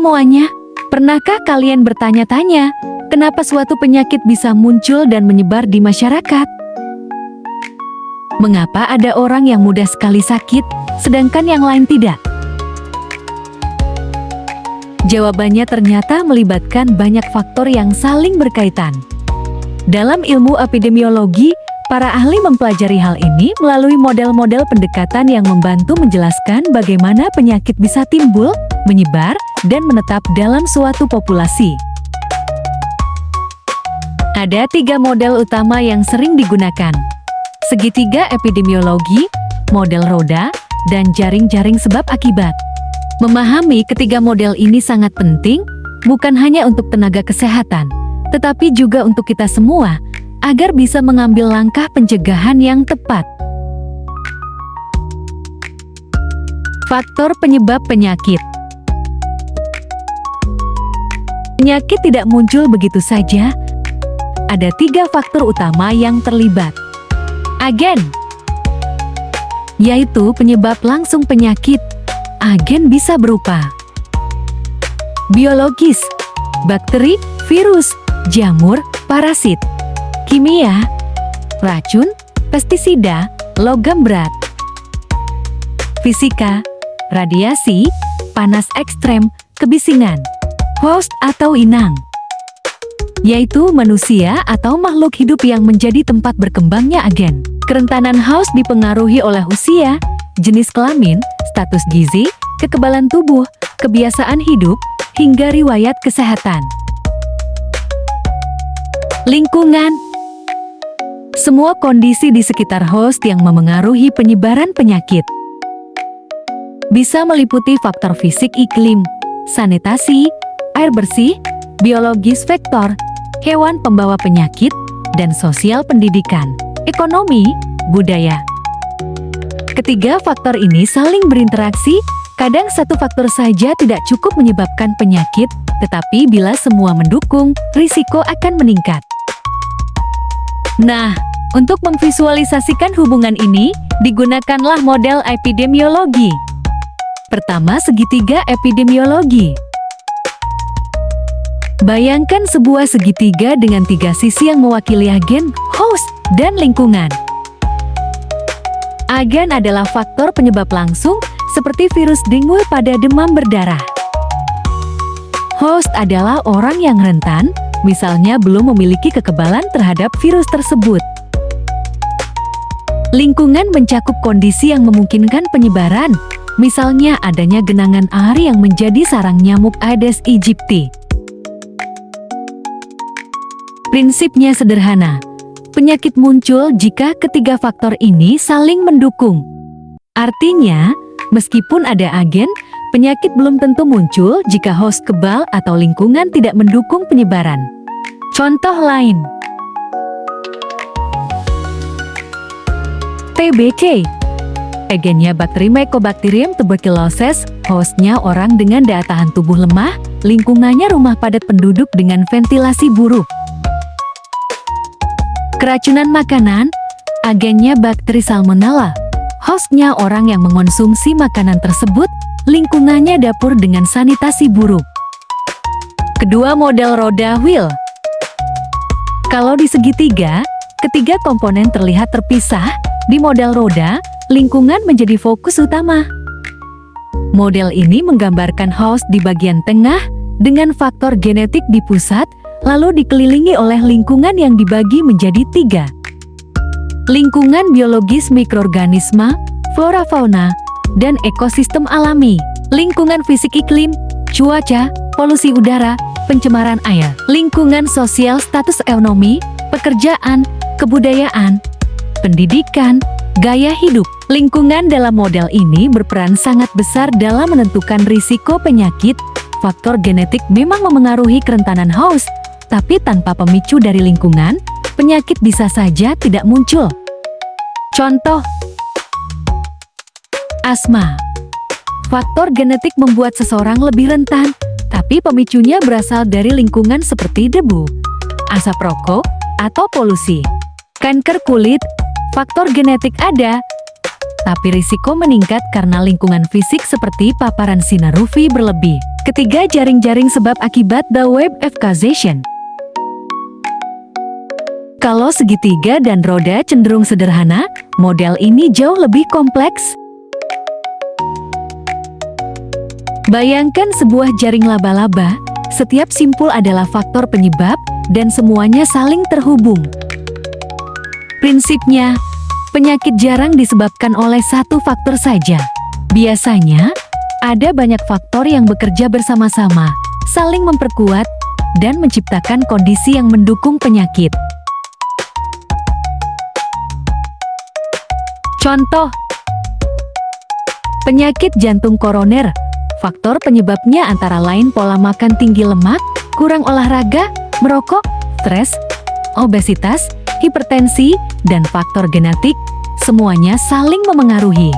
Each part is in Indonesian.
semuanya, pernahkah kalian bertanya-tanya, kenapa suatu penyakit bisa muncul dan menyebar di masyarakat? Mengapa ada orang yang mudah sekali sakit, sedangkan yang lain tidak? Jawabannya ternyata melibatkan banyak faktor yang saling berkaitan. Dalam ilmu epidemiologi, para ahli mempelajari hal ini melalui model-model pendekatan yang membantu menjelaskan bagaimana penyakit bisa timbul, menyebar, dan menetap dalam suatu populasi. Ada 3 model utama yang sering digunakan: segitiga epidemiologi, model roda, dan jaring-jaring sebab akibat. Memahami ketiga model ini sangat penting, bukan hanya untuk tenaga kesehatan, tetapi juga untuk kita semua, agar bisa mengambil langkah pencegahan yang tepat. Faktor penyebab penyakit. Penyakit tidak muncul begitu saja. Ada 3 faktor utama yang terlibat. Agen, yaitu penyebab langsung penyakit. Agen bisa berupa biologis, bakteri, virus, jamur, parasit; kimia, racun, pestisida, logam berat; fisika, radiasi, panas ekstrem, kebisingan; host atau inang, yaitu manusia atau makhluk hidup yang menjadi tempat berkembangnya agen. Kerentanan host dipengaruhi oleh usia, jenis kelamin, status gizi, kekebalan tubuh, kebiasaan hidup, hingga riwayat kesehatan. Lingkungan. Semua kondisi di sekitar host yang memengaruhi penyebaran penyakit. Bisa meliputi faktor fisik iklim, sanitasi, air bersih, biologis vektor, hewan pembawa penyakit, dan sosial pendidikan, ekonomi, budaya. Ketiga faktor ini saling berinteraksi. Kadang satu faktor saja tidak cukup menyebabkan penyakit, tetapi bila semua mendukung, risiko akan meningkat. Nah, untuk memvisualisasikan hubungan ini, digunakanlah model epidemiologi. Pertama, segitiga epidemiologi. Bayangkan sebuah segitiga dengan 3 sisi yang mewakili agen, host, dan lingkungan. Agen adalah faktor penyebab langsung, seperti virus dengue pada demam berdarah. Host adalah orang yang rentan, misalnya belum memiliki kekebalan terhadap virus tersebut. Lingkungan mencakup kondisi yang memungkinkan penyebaran, misalnya adanya genangan air yang menjadi sarang nyamuk Aedes aegypti. Prinsipnya sederhana. Penyakit muncul jika ketiga faktor ini saling mendukung. Artinya, meskipun ada agen, penyakit belum tentu muncul jika host kebal atau lingkungan tidak mendukung penyebaran. Contoh lain, TBC. Agennya bakteri Mycobacterium tuberculosis, hostnya orang dengan daya tahan tubuh lemah, lingkungannya rumah padat penduduk dengan ventilasi buruk. Keracunan makanan, agennya bakteri Salmonella, hostnya orang yang mengonsumsi makanan tersebut, lingkungannya dapur dengan sanitasi buruk. Kedua model roda wheel. Kalau di segitiga, ketiga komponen terlihat terpisah, di model roda, lingkungan menjadi fokus utama. Model ini menggambarkan host di bagian tengah, dengan faktor genetik di pusat, lalu dikelilingi oleh lingkungan yang dibagi menjadi 3. Lingkungan biologis mikroorganisme, flora fauna, dan ekosistem alami. Lingkungan fisik iklim, cuaca, polusi udara, pencemaran air. Lingkungan sosial status ekonomi, pekerjaan, kebudayaan, pendidikan, gaya hidup. Lingkungan dalam model ini berperan sangat besar dalam menentukan risiko penyakit. Faktor genetik memang memengaruhi kerentanan host, tapi tanpa pemicu dari lingkungan, penyakit bisa saja tidak muncul. Contoh, asma. Faktor genetik membuat seseorang lebih rentan, tapi pemicunya berasal dari lingkungan seperti debu, asap rokok, atau polusi. Kanker kulit, faktor genetik ada, tapi risiko meningkat karena lingkungan fisik seperti paparan sinar UV berlebih. Ketiga, jaring-jaring sebab akibat the web of causation. Kalau segitiga dan roda cenderung sederhana, model ini jauh lebih kompleks. Bayangkan sebuah jaring laba-laba, setiap simpul adalah faktor penyebab, dan semuanya saling terhubung. Prinsipnya, penyakit jarang disebabkan oleh satu faktor saja. Biasanya, ada banyak faktor yang bekerja bersama-sama, saling memperkuat, dan menciptakan kondisi yang mendukung penyakit. Contoh, penyakit jantung koroner. Faktor penyebabnya antara lain pola makan tinggi lemak, kurang olahraga, merokok, stres, obesitas, hipertensi, dan faktor genetik, semuanya saling memengaruhi.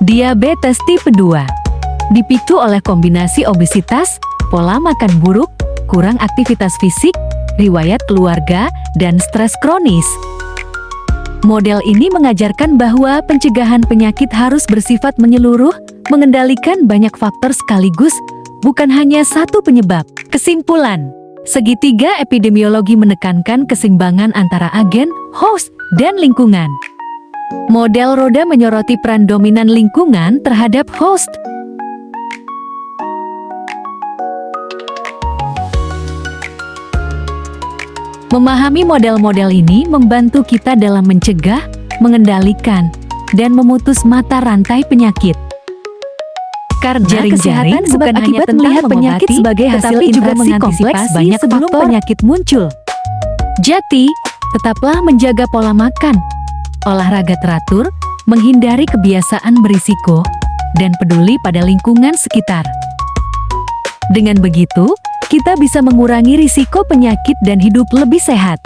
Diabetes tipe 2 dipicu oleh kombinasi obesitas, pola makan buruk, kurang aktivitas fisik, riwayat keluarga, dan stres kronis. Model ini mengajarkan bahwa pencegahan penyakit harus bersifat menyeluruh, mengendalikan banyak faktor sekaligus, bukan hanya satu penyebab. Kesimpulan, segitiga epidemiologi menekankan keseimbangan antara agen, host, dan lingkungan. Model roda menyoroti peran dominan lingkungan terhadap host. Memahami model-model ini membantu kita dalam mencegah, mengendalikan, dan memutus mata rantai penyakit. Karena jaring-jaring bukan hanya tentang melihat penyakit sebagai hasil interaksi kompleks banyak sebelum penyakit muncul. Jadi, tetaplah menjaga pola makan, olahraga teratur, menghindari kebiasaan berisiko, dan peduli pada lingkungan sekitar. Dengan begitu, kita bisa mengurangi risiko penyakit dan hidup lebih sehat.